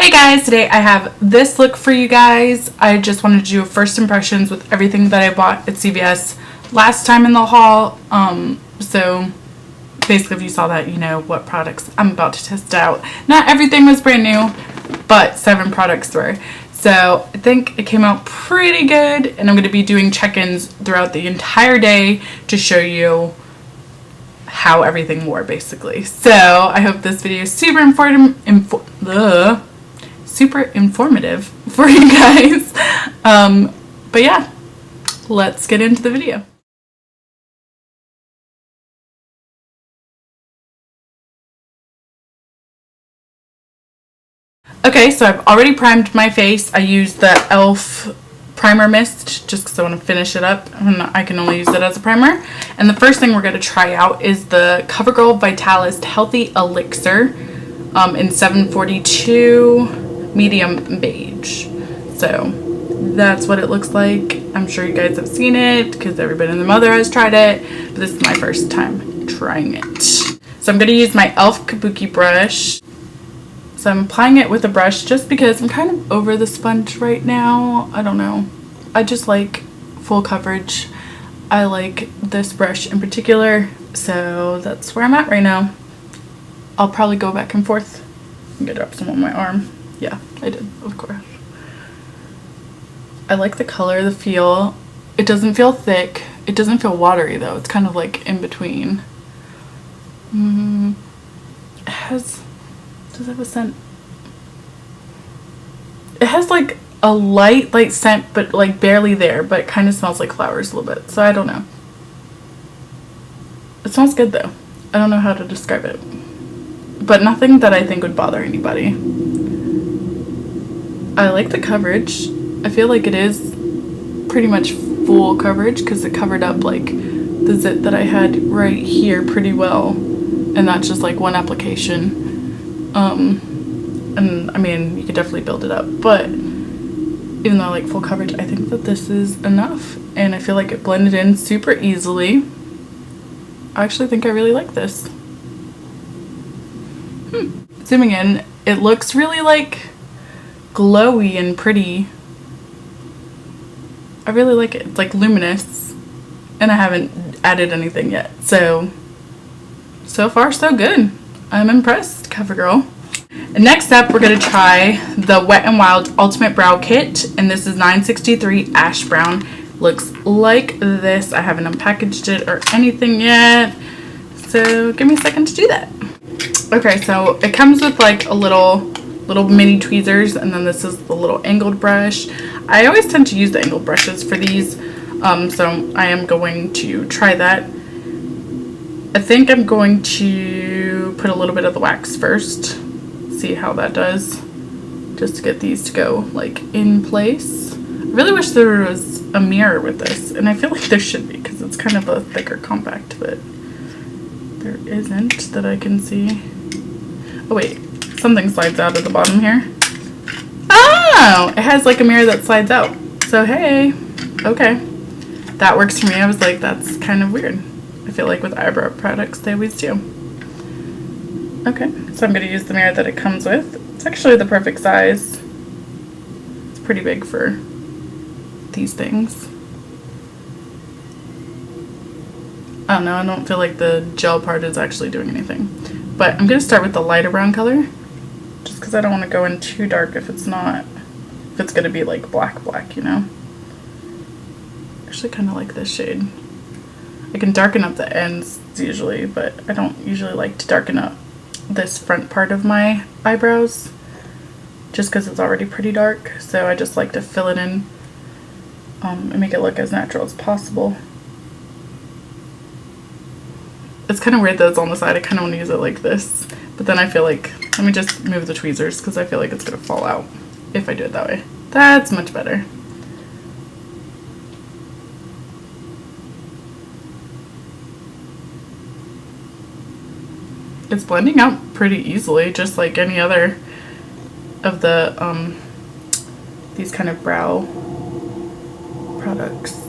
Hey guys, today I have this look for you guys. I just wanted to do first impressions with everything that I bought at CVS last time in the haul. So basically if you saw that, you know what products I'm about to test out. Not everything was brand new, but 7 products were. So I think it came out pretty good, and I'm going to be doing check-ins throughout the entire day to show you how everything wore basically. So I hope this video is super informative for you guys. But yeah, let's get into the video. Okay, so I've already primed my face. I used the e.l.f. primer mist just because I want to finish it up, and I can only use it as a primer. And the first thing we're going to try out is the COVERGIRL VITALIST Healthy Elixir in 742 medium beige. So that's what it looks like. I'm sure you guys have seen it because everybody and their mother has tried it, but this is my first time trying it. So I'm going to use my e.l.f. kabuki brush. So I'm applying it with a brush just because I'm kind of over the sponge right now. I don't know. I just like full coverage. I like this brush in particular. So that's where I'm at right now. I'll probably go back and forth. I'm gonna drop some on my arm. Yeah, I did, of course. I like the color, the feel. It doesn't feel thick. It doesn't feel watery though. It's kind of like in between. It has... Does it have a scent? It has like a light scent, but like barely there, but it kind of smells like flowers a little bit. So I don't know. It smells good though. I don't know how to describe it. But nothing that I think would bother anybody. I like the coverage. I feel like it is pretty much full coverage because it covered up like the zit that I had right here pretty well. And that's just like one application. And I mean, you could definitely build it up, but even though I like full coverage, I think that this is enough, and I feel like it blended in super easily. I actually think I really like this. Zooming in, it looks really like glowy and pretty. I really like it. It's like luminous, and I haven't added anything yet, so far so good. I'm impressed, CoverGirl. And next up, we're going to try the Wet n Wild Ultimate Brow Kit. And this is 963 Ash Brown. Looks like this. I haven't unpackaged it or anything yet. So give me a second to do that. Okay, so it comes with like a little mini tweezers. And then this is the little angled brush. I always tend to use the angled brushes for these. So I am going to try that. I think I'm going to put a little bit of the wax first, see how that does, just to get these to go like in place. I really wish there was a mirror with this, and I feel like there should be because it's kind of a thicker compact, but there isn't that I can see. Oh wait, something slides out of the bottom here. Oh, it has like a mirror that slides out. So hey, okay, that works for me. I was like, that's kind of weird. I feel like with eyebrow products, they always do. Okay, so I'm going to use the mirror that it comes with. It's actually the perfect size. It's pretty big for these things. I don't know, I don't feel like the gel part is actually doing anything. But I'm going to start with the lighter brown color, just because I don't want to go in too dark if it's going to be like black, you know? I actually kind of like this shade. I can darken up the ends usually, but I don't usually like to darken up this front part of my eyebrows just because it's already pretty dark. So I just like to fill it in and make it look as natural as possible. It's kind of weird that it's on the side. I kind of want to use it like this, but then I feel like, let me just move the tweezers because I feel like it's going to fall out if I do it that way. That's much better. It's blending out pretty easily, just like any other of the these kind of brow products.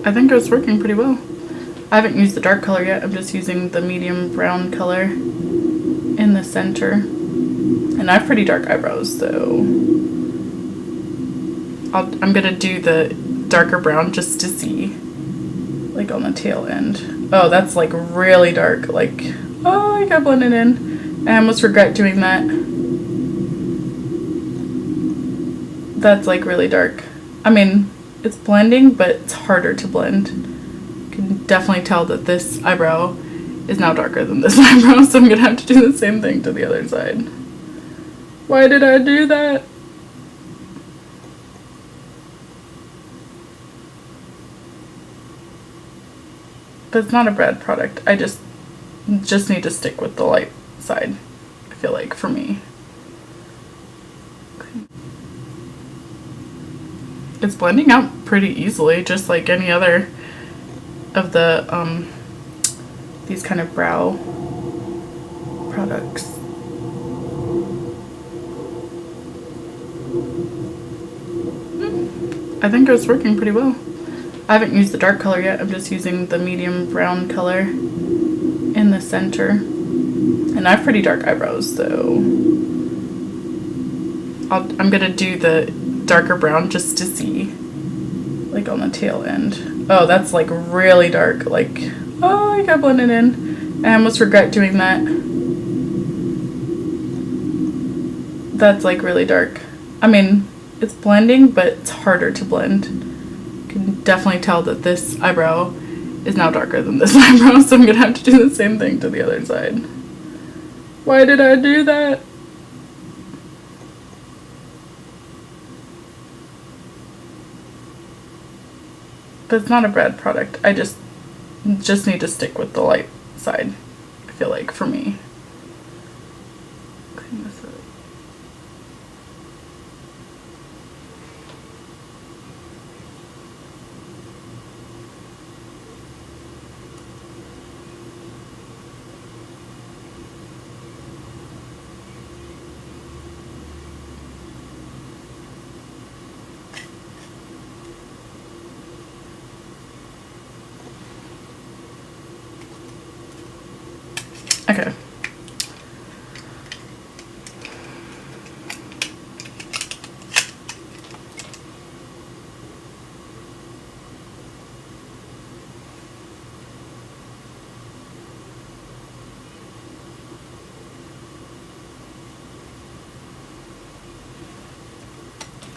I think it's working pretty well. I haven't used the dark color yet. I'm just using the medium brown color in the center. And I have pretty dark eyebrows, so I'm gonna do the darker brown just to see, like on the tail end. Oh, that's like really dark. Like, oh, I got blended in. I almost regret doing that. That's like really dark. I mean, it's blending, but it's harder to blend. You can definitely tell that this eyebrow is now darker than this eyebrow, so I'm gonna have to do the same thing to the other side. Why did I do that? But it's not a bad product. I just need to stick with the light side, I feel like, for me. It's blending out pretty easily, just like any other of the these kind of brow products. I think it's working pretty well. I haven't used the dark color yet. I'm just using the medium brown color in the center. And I have pretty dark eyebrows, so I'm gonna do the darker brown just to see, like on the tail end. Oh, that's like really dark. Like, oh, I got blended in. I almost regret doing that. That's like really dark. I mean, it's blending, but it's harder to blend. You can definitely tell that this eyebrow is now darker than this eyebrow, so I'm gonna have to do the same thing to the other side. Why did I do that? But it's not a bad product. I just need to stick with the light side, I feel like, for me. Clean this up. Okay.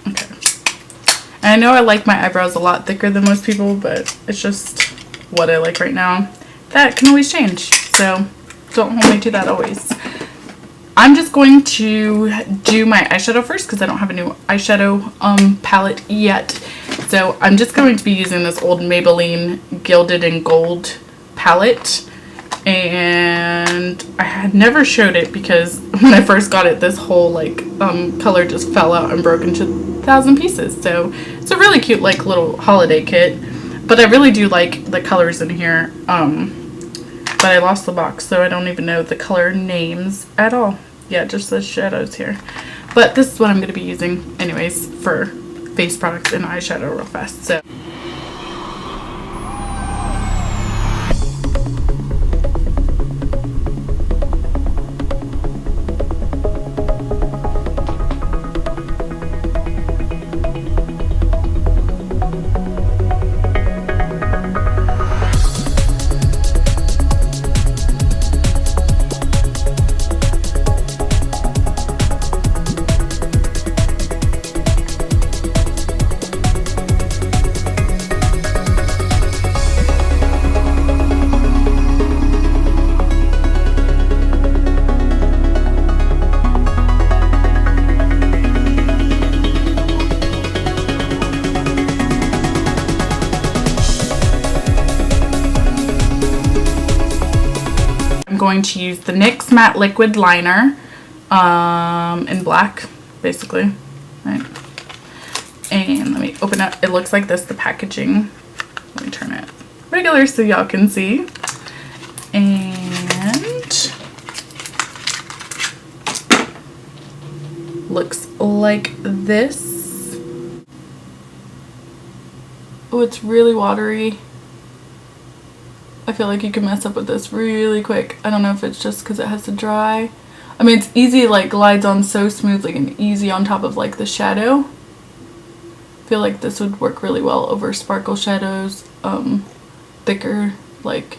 Okay. And I know I like my eyebrows a lot thicker than most people, but it's just what I like right now. That can always change, so don't hold me to that always. I'm just going to do my eyeshadow first because I don't have a new eyeshadow palette yet. So I'm just going to be using this old Maybelline Gilded in Gold palette. And I had never showed it because when I first got it, this whole like color just fell out and broke into 1,000 pieces. So it's a really cute like little holiday kit. But I really do like the colors in here. But I lost the box, so I don't even know the color names at all. Yeah, just the shadows here. But this is what I'm going to be using anyways for face products and eyeshadow real fast. So going to use the NYX Matte Liquid Liner in black, basically. Right. And let me open up. It looks like this, the packaging. Let me turn it regular so y'all can see. And looks like this. Oh, it's really watery. I feel like you can mess up with this really quick. I don't know if it's just because it has to dry. I mean, it's easy, like glides on so smoothly and easy on top of like the shadow. I feel like this would work really well over sparkle shadows, thicker, like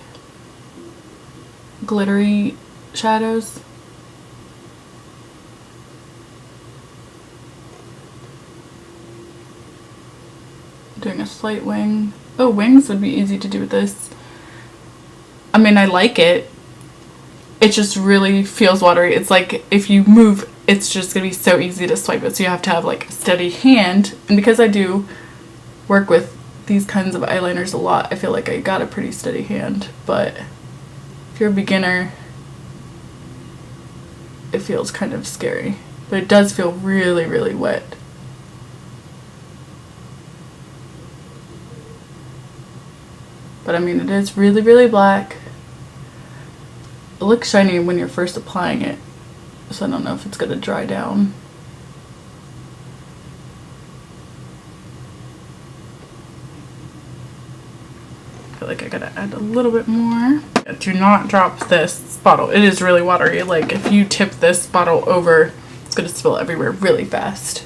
glittery shadows. Doing a slight wing. Oh, wings would be easy to do with this. I mean, I like it. It just really feels watery. It's like if you move, it's just gonna be so easy to swipe it. So you have to have like a steady hand. And because I do work with these kinds of eyeliners a lot, I feel like I got a pretty steady hand. But if you're a beginner, it feels kind of scary. But it does feel really, really wet. But I mean, it is really, really black. It looks shiny when you're first applying it, so I don't know if it's gonna dry down. I feel like I gotta add a little bit more. Do not drop this bottle. It is really watery. Like if you tip this bottle over, it's gonna spill everywhere really fast.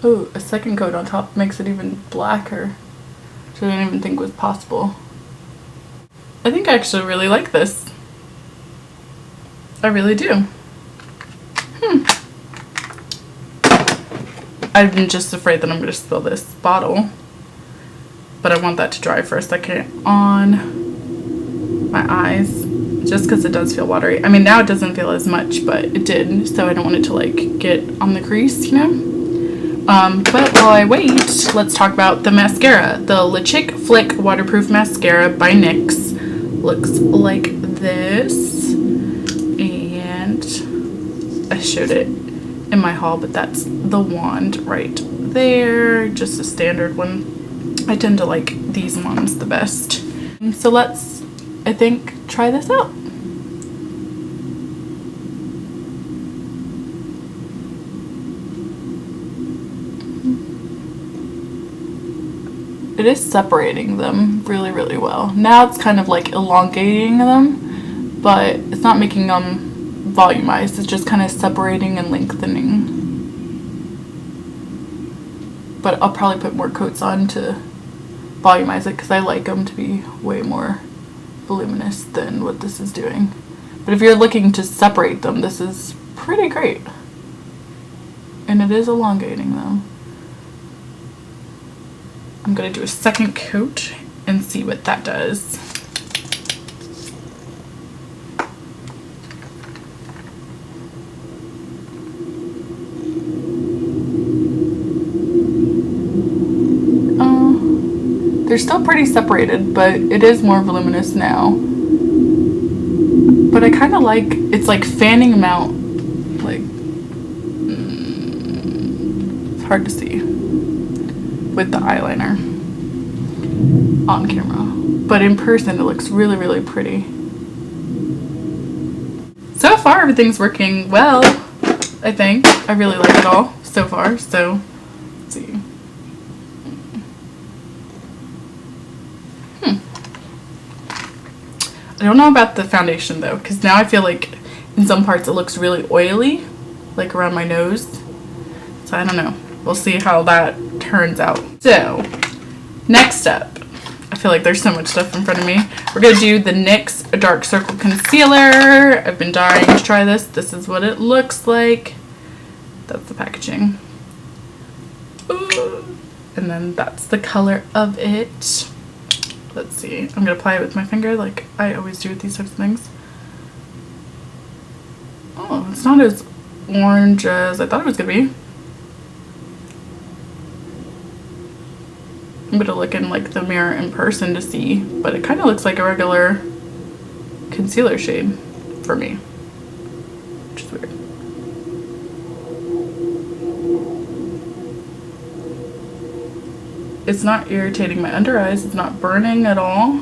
Ooh, a second coat on top makes it even blacker, which I didn't even think was possible. I think I actually really like this. I really do. I'm just afraid that I'm going to spill this bottle, but I want that to dry for a second on my eyes, just because it does feel watery. I mean, now it doesn't feel as much, but it did, so I don't want it to like get on the crease, you know? But while I wait, let's talk about the mascara. The Le Chic Flick Waterproof Mascara by NYX looks like this, and I showed it in my haul, but that's the wand right there, just a standard one. I tend to like these ones the best. So let's, I think, try this out. It is separating them really, really well. Now it's kind of like elongating them, but it's not making them volumized. It's just kind of separating and lengthening. But I'll probably put more coats on to volumize it because I like them to be way more voluminous than what this is doing. But if you're looking to separate them, this is pretty great. And it is elongating them. I'm going to do a second coat and see what that does. They're still pretty separated, but it is more voluminous now. But I kind of like, it's like fanning them out. Like, it's hard to see with the eyeliner on camera, but in person it looks really, really pretty. So far everything's working well, I think. I really like it all so far, so let's see. I don't know about the foundation though, because now I feel like in some parts it looks really oily, like around my nose, so I don't know. We'll see how that turns out. So, next up, I feel like there's so much stuff in front of me. We're going to do the NYX Dark Circle Concealer. I've been dying to try this. This is what it looks like. That's the packaging. Ooh. And then that's the color of it. Let's see. I'm going to apply it with my finger like I always do with these types of things. Oh, it's not as orange as I thought it was going to be. I'm gonna look in like the mirror in person to see, but it kind of looks like a regular concealer shade for me, which is weird. It's not irritating my under eyes. It's not burning at all.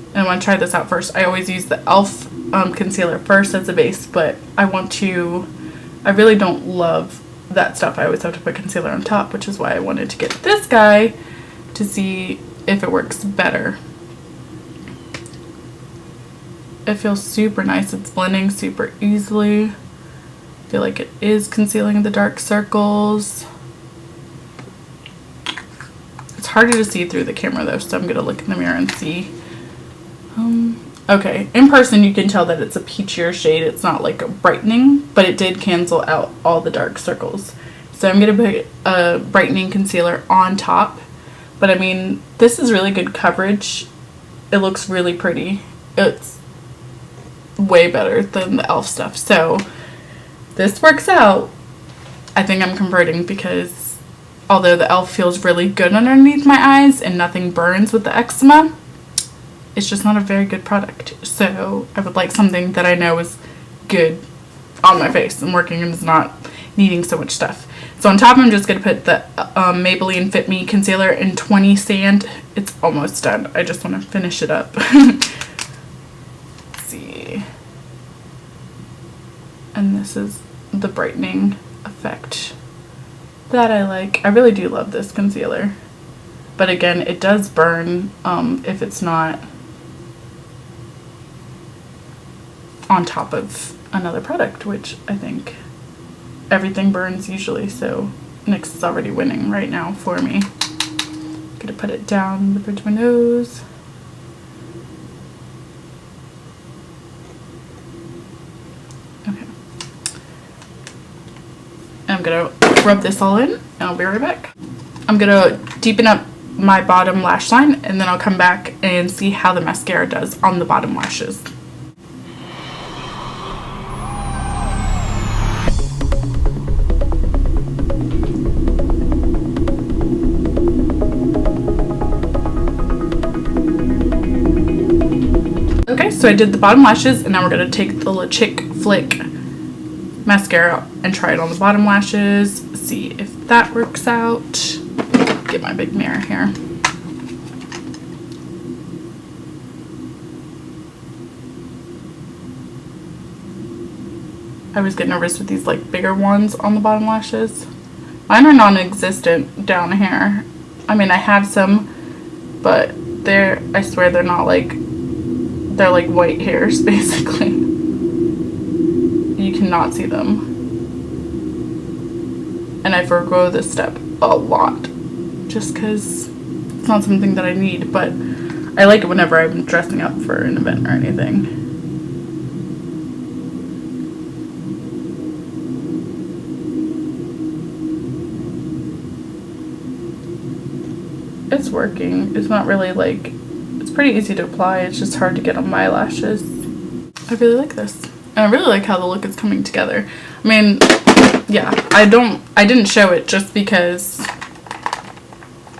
And I want to try this out first. I always use the e.l.f. Concealer first as a base, but I really don't love that stuff. I always have to put concealer on top, which is why I wanted to get this guy to see if it works better. It feels super nice. It's blending super easily. I feel like it is concealing the dark circles. It's harder to see through the camera though, so I'm gonna look in the mirror and see. Okay, in person you can tell that it's a peachier shade. It's not like a brightening, but it did cancel out all the dark circles. So I'm gonna put a brightening concealer on top. But I mean, this is really good coverage. It looks really pretty. It's way better than the e.l.f. stuff. So this works out. I think I'm converting because although the e.l.f. feels really good underneath my eyes and nothing burns with the eczema, it's just not a very good product. So I would like something that I know is good on my face and working and is not needing so much stuff. So on top I'm just going to put the Maybelline Fit Me Concealer in 20 Sand. It's almost done. I just want to finish it up. Let's see. And this is the brightening effect that I like. I really do love this concealer. But again, it does burn if it's not on top of another product, which I think everything burns usually, so NYX is already winning right now for me. I'm gonna put it down the bridge of my nose. Okay. And I'm gonna rub this all in and I'll be right back. I'm gonna deepen up my bottom lash line and then I'll come back and see how the mascara does on the bottom lashes. Okay, so I did the bottom lashes and now we're going to take the Chick Flick mascara and try it on the bottom lashes, see if that works out. Get my big mirror here. I always get nervous with these like bigger ones on the bottom lashes. Mine are non-existent down here. I mean, I have some, but I swear they're not like, they're like white hairs basically. You cannot see them. And I forgo this step a lot just because it's not something that I need, but I like it whenever I'm dressing up for an event or anything. It's working. It's not really like, it's pretty easy to apply. It's just hard to get on my lashes. I really like this. And I really like how the look is coming together. I mean, yeah, I didn't show it just because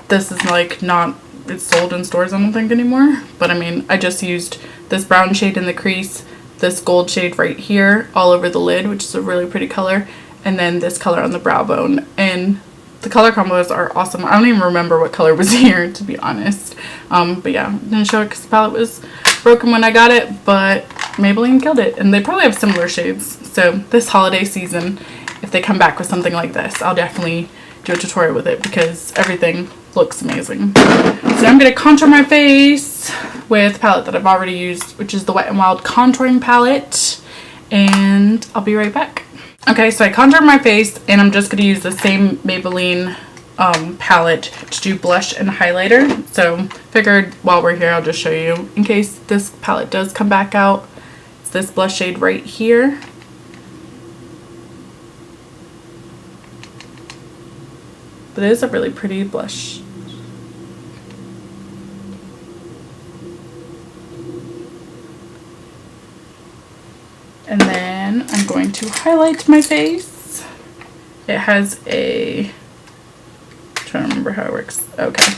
this is like not, it's sold in stores I don't think anymore. But I mean, I just used this brown shade in the crease, this gold shade right here all over the lid, which is a really pretty color, and then this color on the brow bone. And the color combos are awesome. I don't even remember what color was here, to be honest. But yeah, didn't show it because the palette was broken when I got it, but Maybelline killed it. And they probably have similar shades. So this holiday season, if they come back with something like this, I'll definitely do a tutorial with it because everything looks amazing. So I'm going to contour my face with a palette that I've already used, which is the Wet n Wild contouring palette. And I'll be right back. Okay, so I contoured my face and I'm just going to use the same Maybelline palette to do blush and highlighter. So figured while we're here I'll just show you in case this palette does come back out. It's this blush shade right here. But it is a really pretty blush. And then I'm going to highlight my face. It has a, I'm trying to remember how it works. Okay.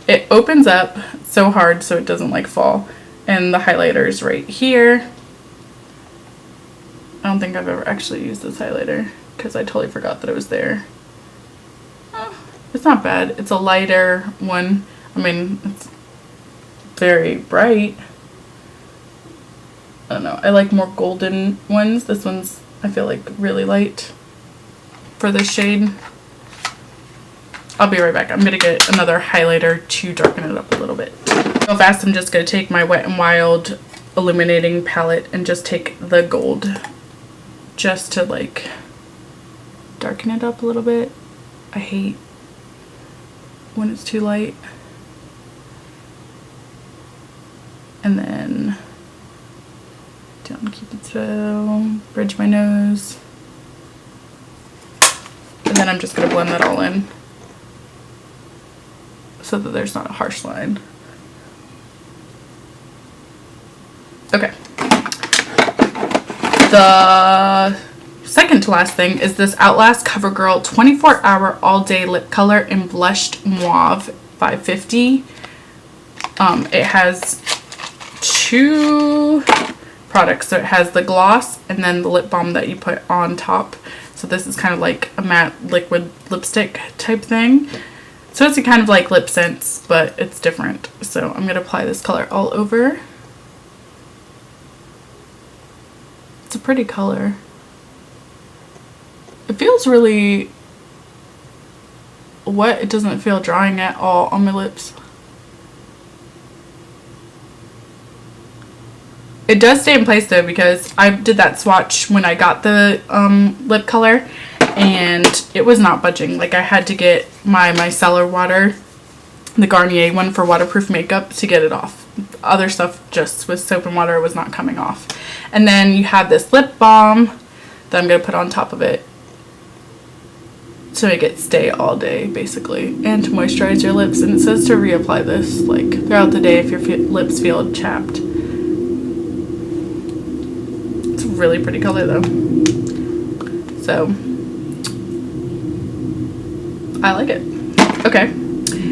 It opens up so hard so it doesn't like fall. And the highlighter is right here. I don't think I've ever actually used this highlighter because I totally forgot that it was there. It's not bad. It's a lighter one. I mean, it's very bright, I don't know. I like more golden ones. This one's, I feel like, really light for this shade. I'll be right back. I'm going to get another highlighter to darken it up a little bit. Real fast, I'm just going to take my Wet n Wild illuminating palette and just take the gold just to like darken it up a little bit. I hate when it's too light. And then down Cupid's bow, bridge my nose. And then I'm just going to blend that all in so that there's not a harsh line. Okay. The second to last thing is this OUTLAST CoverGirl 24-Hour All-Day Lip Color in Blushed Mauve 550. It has two products. So it has the gloss and then the lip balm that you put on top. So this is kind of like a matte liquid lipstick type thing. So it's kind of like Lip Sense, but it's different. So I'm going to apply this color all over. It's a pretty color. It feels really wet. It doesn't feel drying at all on my lips. It does stay in place though, because I did that swatch when I got the lip color and it was not budging. Like I had to get my micellar water, the Garnier one for waterproof makeup, to get it off. Other stuff just with soap and water was not coming off. And then you have this lip balm that I'm going to put on top of it to make it stay all day basically, and to moisturize your lips. And it says to reapply this like throughout the day if your lips feel chapped. It's a really pretty color though, so I like it. Okay.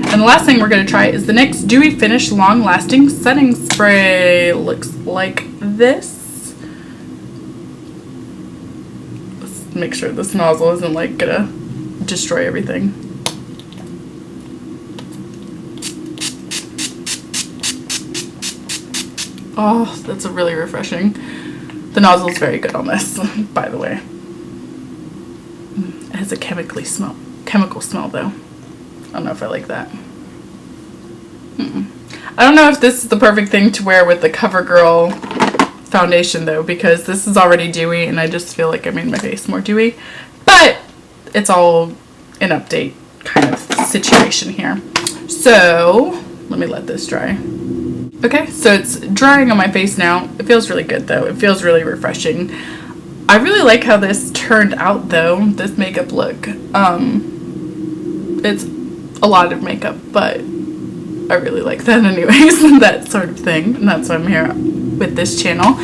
And the last thing we're going to try is the NYX Dewy Finish Long Lasting Setting Spray. Looks like this. Let's make sure this nozzle isn't like gonna destroy everything. Oh, that's a really refreshing. The nozzle is very good on this, by the way. It has a chemical smell though. I don't know if I like that. I don't know if this is the perfect thing to wear with the CoverGirl foundation though, because this is already dewy and I just feel like I made my face more dewy. But it's all an update kind of situation here. So let me let this dry. Okay, so it's drying on my face now. It feels really good though. It feels really refreshing. I really like how this turned out though, this makeup look. It's a lot of makeup, but I really like that anyways, that sort of thing, and that's why I'm here with this channel.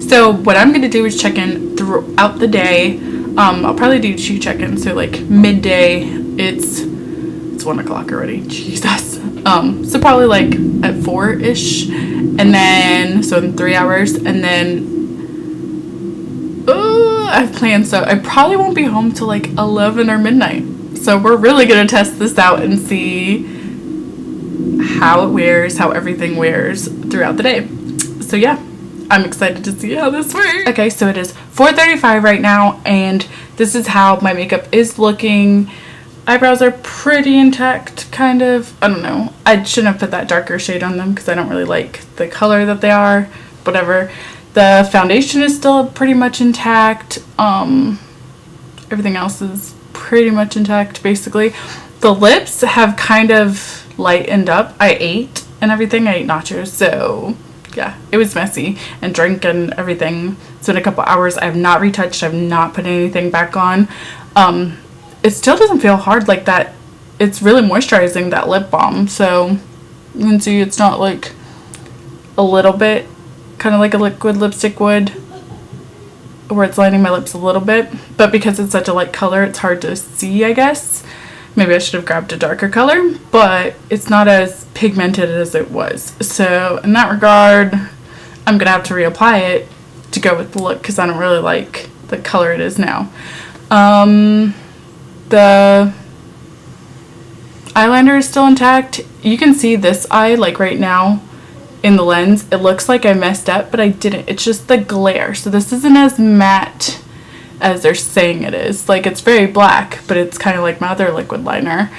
So what I'm going to do is check in throughout the day. I'll probably do 2 check-ins, so like midday, it's 1 o'clock already, Jesus. So probably like at 4-ish, and then, so in 3 hours, and then I have plans, so I probably won't be home till like 11 or midnight. So we're really going to test this out and see how it wears, how everything wears throughout the day. So yeah, I'm excited to see how this works. Okay, so it is 4:35 right now, and this is how my makeup is looking. Eyebrows are pretty intact, kind of. I don't know. I shouldn't have put that darker shade on them because I don't really like the color that they are. Whatever. The foundation is still pretty much intact. Everything else is pretty much intact basically. The lips have kind of lightened up. I ate and everything. I ate nachos, so yeah, it was messy, and drink and everything. It's been a couple hours. I have not retouched. I have not put anything back on. It still doesn't feel hard like that. It's really moisturizing, that lip balm, so you can see it's not like a little bit, kind of like a liquid lipstick would, where it's lining my lips a little bit, but because it's such a light color, it's hard to see, I guess. Maybe I should have grabbed a darker color, but it's not as pigmented as it was. So in that regard, I'm gonna have to reapply it to go with the look because I don't really like the color it is now. The eyeliner is still intact. You can see this eye, like right now, in the lens, it looks like I messed up, but I didn't. It's just the glare. So this isn't as matte as they're saying it is. Like, it's very black, but it's kind of like my other liquid liner,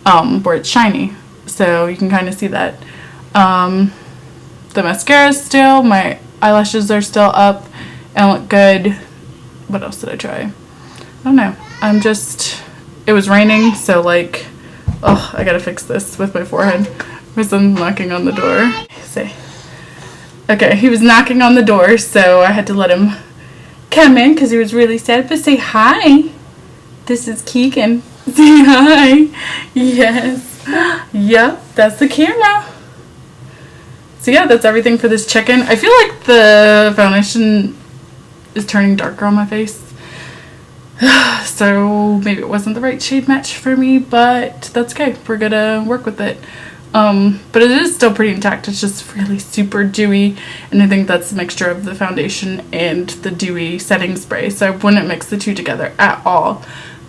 where it's shiny. So you can kind of see that. The mascara is still, my eyelashes are still up and look good. What else did I try? I don't know. It was raining, so like, oh, I gotta fix this with my forehead. My son's knocking on the door. Okay, he was knocking on the door, so I had to let him come in because he was really sad. But say hi. This is Keegan. Say hi. Yes. Yep, that's the camera. So yeah, that's everything for this check-in. I feel like the foundation is turning darker on my face. So maybe it wasn't the right shade match for me, but that's okay. We're gonna work with it. But it is still pretty intact. It's just really super dewy, and I think that's a mixture of the foundation and the dewy setting spray, so I wouldn't mix the two together at all.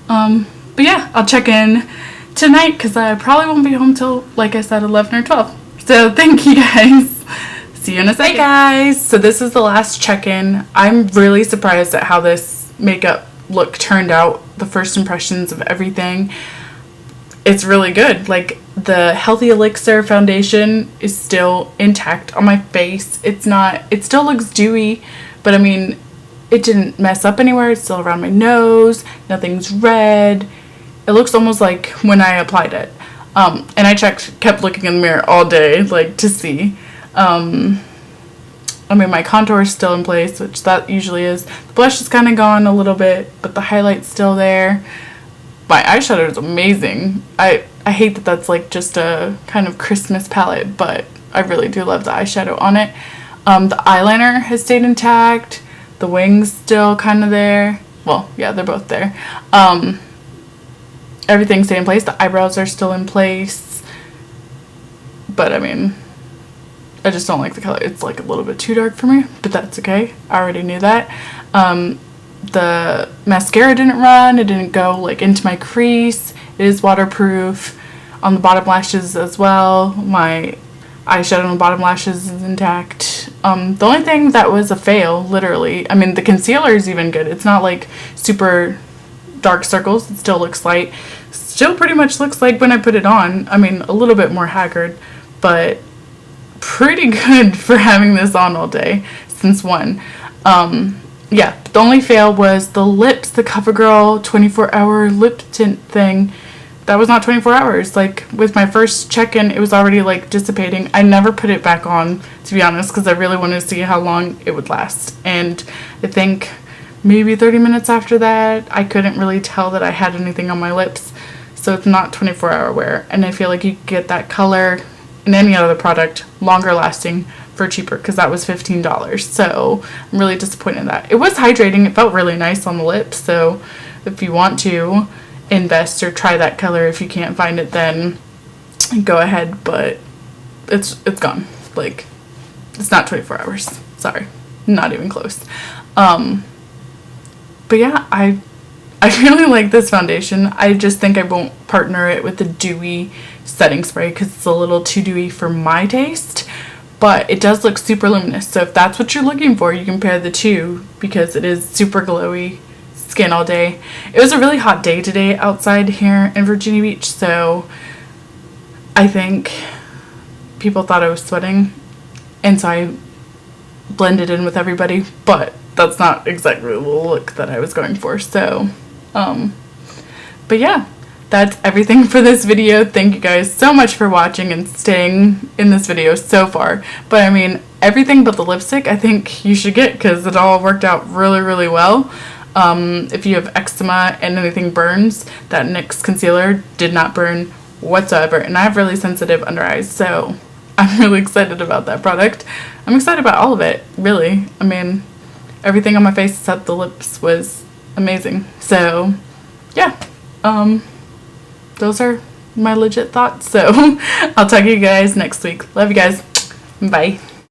But yeah, I'll check in tonight because I probably won't be home till, like I said, 11 or 12. So thank you guys. See you in a second. Hey guys, so this is the last check-in. I'm really surprised at how this makeup look turned out. The first impressions of everything, it's really good. Like, the Healthy Elixir foundation is still intact on my face. It still looks dewy, but I mean, it didn't mess up anywhere. It's still around my nose. Nothing's red. It looks almost like when I applied it. And I kept looking in the mirror all day, like, to see. I mean, my contour is still in place, which that usually is. The blush is kind of gone a little bit, but the highlight's still there. My eyeshadow is amazing. I hate that that's like just a kind of Christmas palette, but I really do love the eyeshadow on it. The eyeliner has stayed intact. The wing's still kind of there. Well, yeah, they're both there. Everything stayed in place. The eyebrows are still in place. But I mean, I just don't like the color. It's like a little bit too dark for me, but that's okay. I already knew that. The mascara didn't run. It didn't go like into my crease. It is waterproof on the bottom lashes as well. My eyeshadow on the bottom lashes is intact. The only thing that was a fail, literally, I mean, the concealer is even good. It's not like super dark circles. It still looks light. Still pretty much looks like when I put it on. I mean, a little bit more haggard, but pretty good for having this on all day since 1. Yeah, the only fail was the lips, the COVERGIRL 24-hour lip tint thing. That was not 24 hours. Like, with my first check-in, it was already, like, dissipating. I never put it back on, to be honest, because I really wanted to see how long it would last. And I think maybe 30 minutes after that, I couldn't really tell that I had anything on my lips. So it's not 24-hour wear. And I feel like you could get that color in any other product longer lasting for cheaper, because that was $15. So I'm really disappointed in that. It was hydrating. It felt really nice on the lips. So if you want to invest or try that color, if you can't find it, then go ahead, but it's gone. Like, it's not 24 hours. Sorry, not even close. But yeah, I really like this foundation. I just think I won't partner it with the dewy setting spray because it's a little too dewy for my taste, but it does look super luminous. So if that's what you're looking for, you can pair the two because it is super glowy skin all day. It was a really hot day today outside here in Virginia Beach, so I think people thought I was sweating, and so I blended in with everybody, but that's not exactly the look that I was going for. So but yeah, that's everything for this video. Thank you guys so much for watching and staying in this video so far. But I mean, everything but the lipstick I think you should get because it all worked out really, really well. If you have eczema and anything burns, that NYX concealer did not burn whatsoever, and I have really sensitive under eyes, so I'm really excited about that product. I'm excited about all of it, really. I mean, everything on my face except the lips was amazing. So yeah, those are my legit thoughts. So I'll talk to you guys next week. Love you guys. Bye.